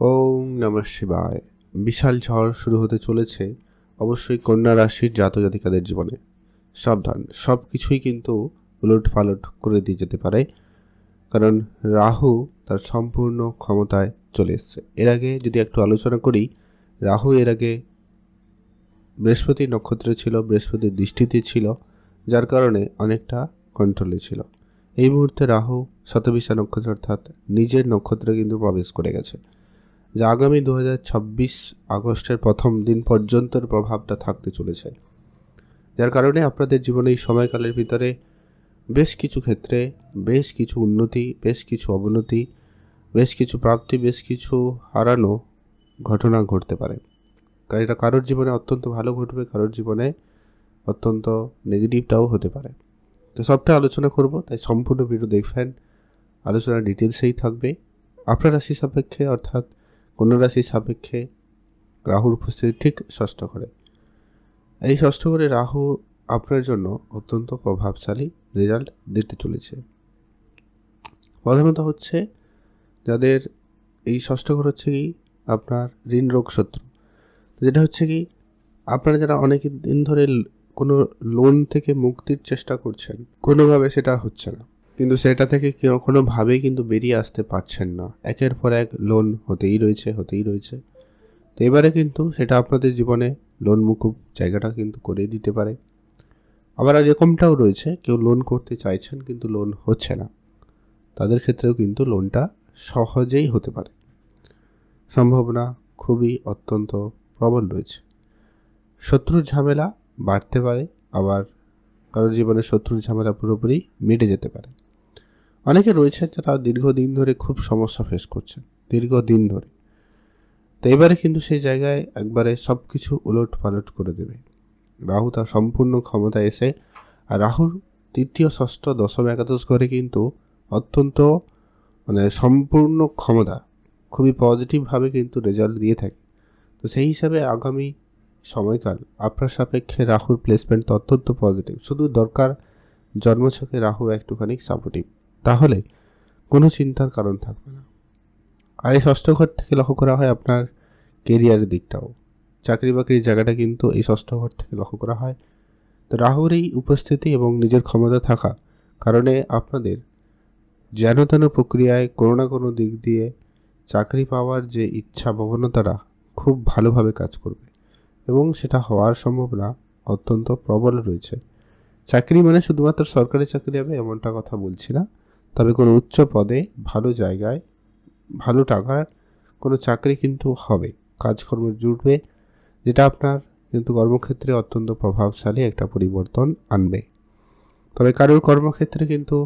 ওম নমঃ শিবায়। বিশাল ঝড় শুরু হতে চলেছে অবশ্যই কন্যা রাশির জাতক-জাতিকাদের জীবনে। সাবধান, সব কিছুই কিন্তু উলটপালট করে দিয়ে যেতে পারে, কারণ রাহু তার সম্পূর্ণ ক্ষমতায় চলে এসছে। এর আগে যদি একটু আলোচনা করি, রাহু এর আগে বৃহস্পতি নক্ষত্রে ছিল, বৃহস্পতির দৃষ্টিতে ছিল, যার কারণে অনেকটা কন্ট্রোলে ছিল। এই মুহূর্তে রাহু শতবিশা নক্ষত্র অর্থাৎ নিজের নক্ষত্রে কিন্তু প্রবেশ করে গেছে, যা আগামী 2026 আগস্টের প্রথম দিন পর্যন্তর প্রভাবটা থাকতে চলেছে, যার কারণে আপনাদের জীবনে এই সময়কালের ভিতরে বেশ কিছু ক্ষেত্রে বেশ কিছু উন্নতি, বেশ কিছু অবনতি, বেশ কিছু প্রাপ্তি, বেশ কিছু হারানো ঘটনা ঘটতে পারে। এটা কারোর জীবনে অত্যন্ত ভালো ঘটবে, কারোর জীবনে অত্যন্ত নেগেটিভটাও হতে পারে। তো সবটা আলোচনা করব, তাই সম্পূর্ণ ভিডিও দেখবেন। আলোচনা ডিটেলসেই থাকবে। আপনার রাশি সাপেক্ষে অর্থাৎ কন্যা রাশির সাপেক্ষে রাহুর উপস্থিতি ঠিক ষষ্ঠ ঘরে। এই ষষ্ঠ ঘরে রাহু আপনার জন্য অত্যন্ত প্রভাবশালী রেজাল্ট দিতে চলেছে। প্রথমত হচ্ছে যাদের এই ষষ্ঠ ঘর হচ্ছে কি আপনার ঋণ রোগ শত্রু, যেটা হচ্ছে কি আপনারা যারা অনেক দিন ধরে কোনো লোন থেকে মুক্তির চেষ্টা করছেন, কোনোভাবে সেটা হচ্ছে না, কিন্তু সেটা থেকে কোনোভাবেই কিন্তু বেরিয়ে আসতে পারছেন না, একের পর এক লোন হতেই রয়েছে। তো এবারে কিন্তু সেটা আপনাদের জীবনে লোন মুকুব জায়গাটা কিন্তু করে দিতে পারে। আবার এরকমটাও রয়েছে, কেউ লোন করতে চাইছেন কিন্তু লোন হচ্ছে না, তাদের ক্ষেত্রেও কিন্তু লোনটা সহজেই হতে পারে। সম্ভাবনা খুবই অত্যন্ত প্রবল রয়েছে। শত্রুর ঝামেলা বাড়তে পারে, আবার কারোর জীবনে শত্রুর ঝামেলা পুরোপুরি মিটে যেতে পারে। অনেকে রয়েছে যারা দীর্ঘদিন ধরে খুব সমস্যা ফেস করছেন, দীর্ঘদিন ধরে। তো এবারে কিন্তু সেই জায়গায় একবারে সব কিছু উলট পালট করে দেবে রাহু তার সম্পূর্ণ ক্ষমতা এসে। আর রাহুর তৃতীয়, ষষ্ঠ, দশম, একাদশ ঘরে কিন্তু অত্যন্ত সম্পূর্ণ ক্ষমতা খুবই পজিটিভভাবে কিন্তু রেজাল্ট দিয়ে থাকে। তো সেই হিসাবে আগামী সময়কাল আপনার সাপেক্ষে রাহুর প্লেসমেন্ট অত্যন্ত পজিটিভ। শুধু দরকার জন্মছকে রাহু একটুখানি সাপোর্টিভ, তাহলে কোনো চিন্তার কারণ থাকবে না। আর এই ষষ্ঠ ঘর থেকে লক্ষ্য করা হয় আপনার কেরিয়ারের দিকটাও, চাকরি বাকরির জায়গাটা কিন্তু এই ষষ্ঠ ঘর থেকে লক্ষ্য করা হয়। তো রাহুর এই উপস্থিতি এবং নিজের ক্ষমতা থাকা কারণে আপনাদের যেন তেন প্রক্রিয়ায় কোনো না কোনো দিক দিয়ে চাকরি পাওয়ার যে ইচ্ছা প্রবণতাটা খুব ভালোভাবে কাজ করবে, এবং সেটা হওয়ার সম্ভাবনা অত্যন্ত প্রবল রয়েছে। চাকরি মানে শুধুমাত্র সরকারি চাকরি হবে এমনটা কথা বলছি না, তবে কোনো উচ্চ পদে, ভালো জায়গায়, ভালো টাকার কোনো চাকরি কিন্তু হবে, কাজকর্ম জুটবে, যেটা আপনার কিন্তু কর্মক্ষেত্রে অত্যন্ত প্রভাবশালী একটা পরিবর্তন আনবে। তবে কারোর কর্মক্ষেত্রে কিন্তু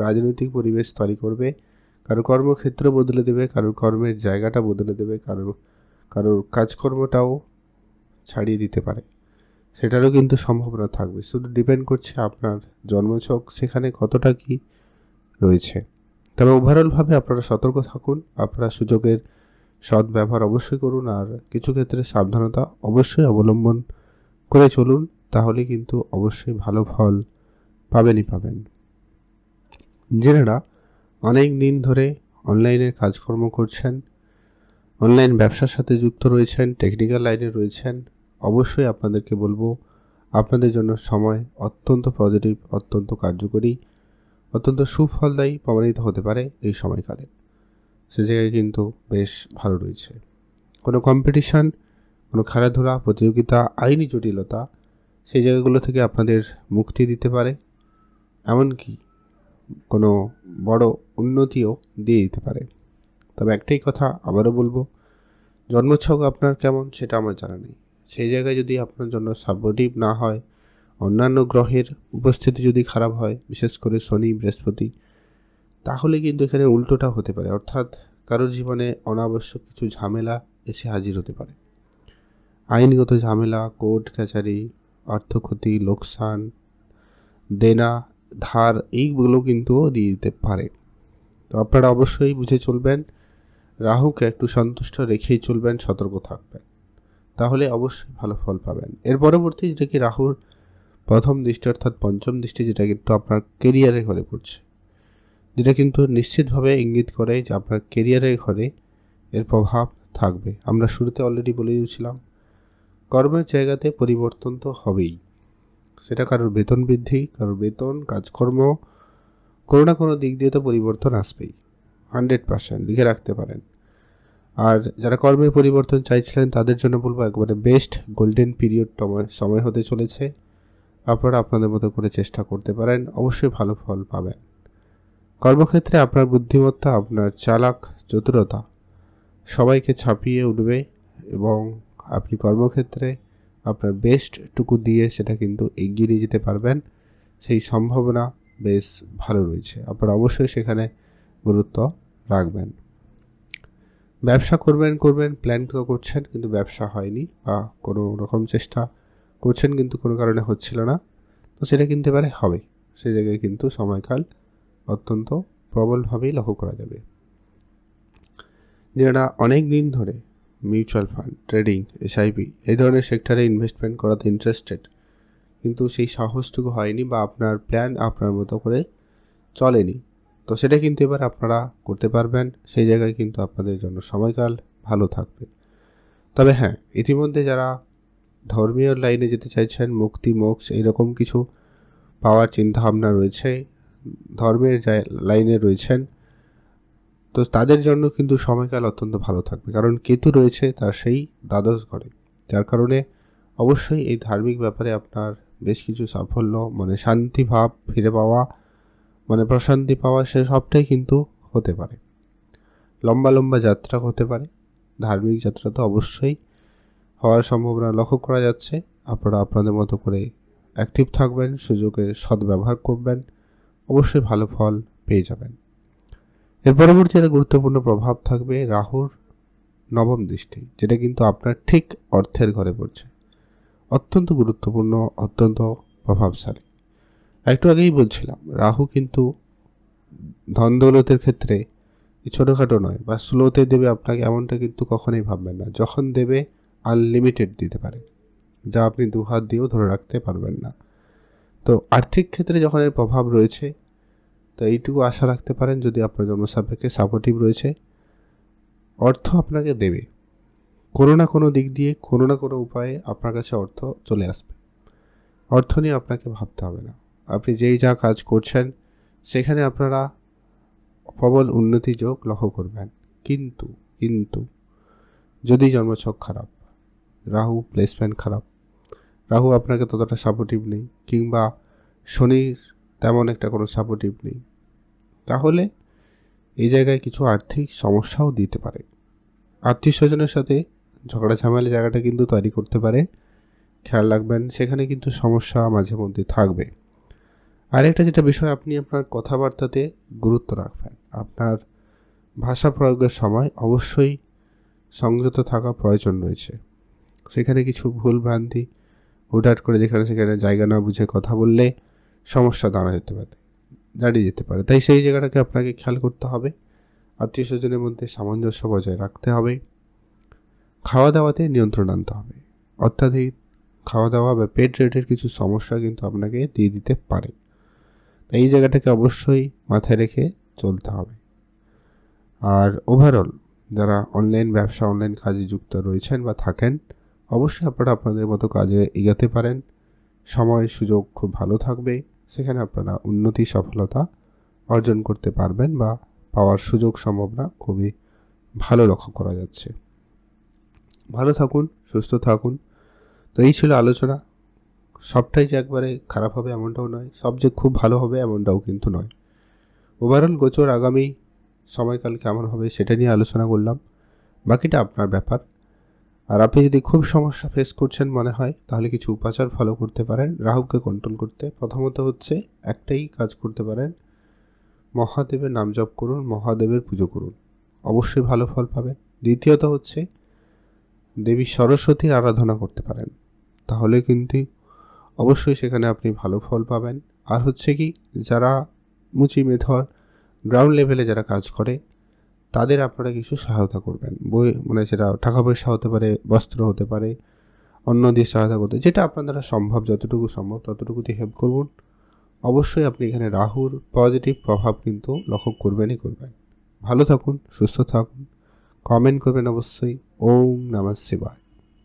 রাজনৈতিক পরিবেশ তৈরি করবে, কারোর কর্মক্ষেত্র বদলে দেবে, কারোর কর্মের জায়গাটা বদলে দেবে, কারোর কাজকর্মটাও ছাড়িয়ে দিতে পারে, সেটারও কিন্তু সম্ভাবনা থাকবে। শুধু ডিপেন্ড করছে আপনার জন্মছক সেখানে কতটা কি রয়েছে। তবে ওভারঅলভাবে আপনারা সতর্ক থাকুন, আপনারা সুযোগের সদ্ব্যবহার অবশ্যই করুন, আর কিছু ক্ষেত্রে সাবধানতা অবশ্যই অবলম্বন করে চলুন, তাহলে কিন্তু অবশ্যই ভালো ফল পাবেন। যারা অনেক দিন ধরে অনলাইনে কাজকর্ম করছেন, অনলাইন ব্যবসার সাথে যুক্ত রয়েছেন, টেকনিক্যাল লাইনে রয়েছেন, অবশ্যই আপনাদেরকে বলবো আপনাদের জন্য সময় অত্যন্ত পজিটিভ, অত্যন্ত কার্যকরী, অত্যন্ত সুফলদায়ী প্রমাণিত হতে পারে এই সময়কালে। সে জায়গায় কিন্তু বেশ ভালো রয়েছে। কোনো কম্পিটিশান, কোনো খেলাধুলা প্রতিযোগিতা, আইনি জটিলতা, সেই জায়গাগুলো থেকে আপনাদের মুক্তি দিতে পারে, এমনকি কোনো বড় উন্নতিও দিয়ে দিতে পারে। তবে একটাই কথা আবারও বলবো, জন্মছক আপনার কেমন সেটা আমার জানা নেই। সেই জায়গায় যদি আপনার জন্য সাপোর্টিভ না হয়, অন্যান্য গ্রহের উপস্থিতি যদি খারাপ হয়, বিশেষ করে শনি, বৃহস্পতি, তাহলে কিন্তু এখানে উল্টোটা হতে পারে, অর্থাৎ কারোর জীবনে অনাবশ্যক কিছু ঝামেলা এসে হাজির হতে পারে। আইনগত ঝামেলা, কোর্ট কাছারি, অর্থক্ষতি, লোকসান, দেনা, ধার, এইগুলো কিন্তু দিয়ে দিতে পারে। তো আপনারা অবশ্যই বুঝে চলবেন, রাহুকে একটু সন্তুষ্ট রেখেই চলবেন, সতর্ক থাকবেন, তাহলে অবশ্যই ভালো ফল পাবেন। এর পরবর্তী যেটা কি রাহুর প্রথম দৃষ্টি অর্থাৎ পঞ্চম দৃষ্টি, যেটা কিন্তু আপনার কেরিয়ারের ঘরে পড়ছে, যেটা কিন্তু নিশ্চিতভাবে ইঙ্গিত করে যে আপনার কেরিয়ারের ঘরে এর প্রভাব থাকবে। আমরা শুরুতে অলরেডি বলে দিয়েছিলাম, কর্মের জায়গাতে পরিবর্তন তো হবেই। সেটা কারোর বেতন বৃদ্ধি, কারোর বেতন, কাজকর্ম, কোনো না কোনো দিক দিয়ে তো পরিবর্তন আসবেই। 100% লিখে রাখতে পারেন। আর যারা কর্মের পরিবর্তন চাইছিলেন তাদের জন্য বলবো, একবারে বেস্ট গোল্ডেন পিরিয়ড সময় হতে চলেছে। আপনারা আপনাদের মতো করে চেষ্টা করতে পারেন, অবশ্যই ভালো ফল পাবেন। কর্মক্ষেত্রে আপনার বুদ্ধিমত্তা, আপনার চালাক চতুরতা সবাইকে ছাপিয়ে উঠবে এবং আপনি কর্মক্ষেত্রে আপনার বেস্টটুকু দিয়ে সেটা কিন্তু এগিয়ে নিয়ে যেতে পারবেন। সেই সম্ভাবনা বেশ ভালো রয়েছে। আপনারা অবশ্যই সেখানে গুরুত্ব রাখবেন। ব্যবসা করবেন প্ল্যান তো করছেন, কিন্তু ব্যবসা হয়নি, বা কোনো রকম চেষ্টা করছেন কিন্তু কোনো কারণে হচ্ছিল না, তো সেটা কিন্তু এবারে হবে। সেই জায়গায় কিন্তু সময়কাল অত্যন্ত প্রবলভাবেই লক্ষ্য করা যাবে। যারা অনেক দিন ধরে মিউচুয়াল ফান্ড, ট্রেডিং, এসআইপি এই ধরনের সেক্টরে ইনভেস্টমেন্ট করাতে ইন্টারেস্টেড, কিন্তু সেই সাহসটুকু হয়নি বা আপনার প্ল্যান আপনার মতো করে চলেনি, তো সেটা কিন্তু এবার আপনারা করতে পারবেন। সেই জায়গায় কিন্তু আপনাদের জন্য সময়কাল ভালো থাকবে। তবে হ্যাঁ, ইতিমধ্যে যারা ধর্মীয় লাইনে যেতে চাইছেন, মুক্তি, মোক্ষ এরকম কিছু পাওয়ার চিন্তাভাবনা রয়েছে, ধর্মের লাইনে রয়েছেন, তো তাদের জন্য কিন্তু সময়কাল অত্যন্ত ভালো থাকবে। কারণ কেতু রয়েছে তার সেই দ্বাদশ ঘরে, যার কারণে অবশ্যই এই ধার্মিক ব্যাপারে আপনার বেশ কিছু সাফল্য, মানে শান্তি ভাব ফিরে পাওয়া, মানে প্রশান্তি পাওয়া, সে সবটাই কিন্তু হতে পারে। লম্বা লম্বা যাত্রা হতে পারে, ধার্মিক যাত্রা তো অবশ্যই হওয়ার সম্ভাবনা লক্ষ্য করা যাচ্ছে। আপনারা আপনাদের মতো করে অ্যাক্টিভ থাকবেন, সুযোগের সদ্ব্যবহার করবেন, অবশ্যই ভালো ফল পেয়ে যাবেন। এর পরবর্তী একটা গুরুত্বপূর্ণ প্রভাব থাকবে রাহুর নবম দৃষ্টি, যেটা কিন্তু আপনার ঠিক অর্থের ঘরে পড়ছে। অত্যন্ত গুরুত্বপূর্ণ, অত্যন্ত প্রভাবশালী। একটু আগেই বলছিলাম, রাহু কিন্তু ধন দৌলতের ক্ষেত্রে ছোটোখাটো নয় বা স্লোতে দেবে আপনাকে, এমনটা কিন্তু কখনোই ভাববেন না। যখন দেবে আনলিমিটেড দিতে পারে, যা আপনি দু হাত দিয়েও ধরে রাখতে পারবেন না। তো আর্থিক ক্ষেত্রে যখন এর প্রভাব রয়েছে, তো এইটুকু আশা রাখতে পারেন, যদি আপনার জন্মসাপেক্ষে সাপোর্টিভ রয়েছে, অর্থ আপনাকে দেবে। কোনো না কোনো দিক দিয়ে, কোনো না কোনো উপায়ে আপনার কাছে অর্থ চলে আসবে। অর্থ নিয়ে আপনাকে ভাবতে হবে না। আপনি যেই যা কাজ করছেন সেখানে আপনারা প্রবল উন্নতি যোগ লক্ষ্য করবেন। কিন্তু কিন্তু যদি জন্মছক খারাপ, রাহু প্লেসমেন্ট খারাপ, রাহু আপনাকে ততটা সাপোর্টিভ নেই, কিংবা শনির তেমন একটা কোনো সাপোর্টিভ নেই, তাহলে এই জায়গায় কিছু আর্থিক সমস্যাও দিতে পারে। আত্মীয় স্বজনের সাথে ঝগড়া ঝামেলা জায়গাটা কিন্তু তৈরি করতে পারে, খেয়াল রাখবেন। সেখানে কিন্তু সমস্যা মাঝে মধ্যে থাকবে। আরেকটা যেটা বিষয়, আপনি আপনার কথাবার্তাতে গুরুত্ব রাখবেন। আপনার ভাষা প্রয়োগের সময় অবশ্যই সংযত থাকা প্রয়োজন রয়েছে। সেখানে কিছু ভুল ভ্রান্তি হুটহাট করে যেখানে সেখানে জায়গা না বুঝে কথা বললে সমস্যা দাঁড়িয়ে যেতে পারে। তাই সেই জায়গাটাকে আপনাকে খেয়াল করতে হবে। আত্মীয় স্বজনের মধ্যে সামঞ্জস্য বজায় রাখতে হবে। খাওয়া দাওয়াতে নিয়ন্ত্রণ আনতে হবে। অত্যাধিক খাওয়া দাওয়া বা পেট রেটের কিছু সমস্যা কিন্তু আপনাকে দিয়ে দিতে পারে, তাই এই জায়গাটাকে অবশ্যই মাথায় রেখে চলতে হবে। আর ওভারঅল যারা অনলাইন ব্যবসা, অনলাইন কাজে যুক্ত রয়েছেন বা থাকেন, অবশ্যই আপনারা আপনাদের মতো কাজে এগোতে পারেন। সময় সুযোগ খুব ভালো থাকবে, সেখানে আপনারা উন্নতি, সফলতা অর্জন করতে পারবেন বা পাওয়ার সুযোগ সম্ভাবনা খুবই ভালো লক্ষ্য করা যাচ্ছে। ভালো থাকুন, সুস্থ থাকুন। তো এই ছিল আলোচনা। সবটাই যে একবারে খারাপ হবে এমনটাও নয়, সব যে খুব ভালো হবে এমনটাও কিন্তু নয়। ওভারঅল গোচর আগামী সময়কাল কেমন হবে সেটা নিয়ে আলোচনা করলাম, বাকিটা আপনার ব্যাপার। আর আপনি যদি খুব সমস্যা ফেস করছেন মনে হয়, তাহলে কিছু উপাচার ফলো করতে পারেন রাহুকে কন্ট্রোল করতে। প্রথমত হচ্ছে, একটাই কাজ করতে পারেন, মহাদেবের নাম জপ করুন, মহাদেবের পুজো করুন, অবশ্যই ভালো ফল পাবেন। দ্বিতীয়ত হচ্ছে, দেবী সরস্বতীর আরাধনা করতে পারেন, তাহলে কিন্তু অবশ্যই সেখানে আপনি ভালো ফল পাবেন। আর হচ্ছে কি, যারা মুচি মেধর গ্রাউন্ড লেভেলে যারা কাজ করে, তাদের আপনারা কিছু সহায়তা করবেন। মানে সেটা টাকা পয়সা হতে পারে, বস্ত্র হতে পারে, অন্য দিয়ে সহায়তা করতে, যেটা আপনার দ্বারা সম্ভব, যতটুকু সম্ভব ততটুকুতে হেল্প করুন। অবশ্যই আপনি এখানে রাহুর পজিটিভ প্রভাব কিন্তু লক্ষ্য করবেনই করবেন। ভালো থাকুন, সুস্থ থাকুন, কমেন্ট করবেন অবশ্যই। ওম নমঃ শিবায়।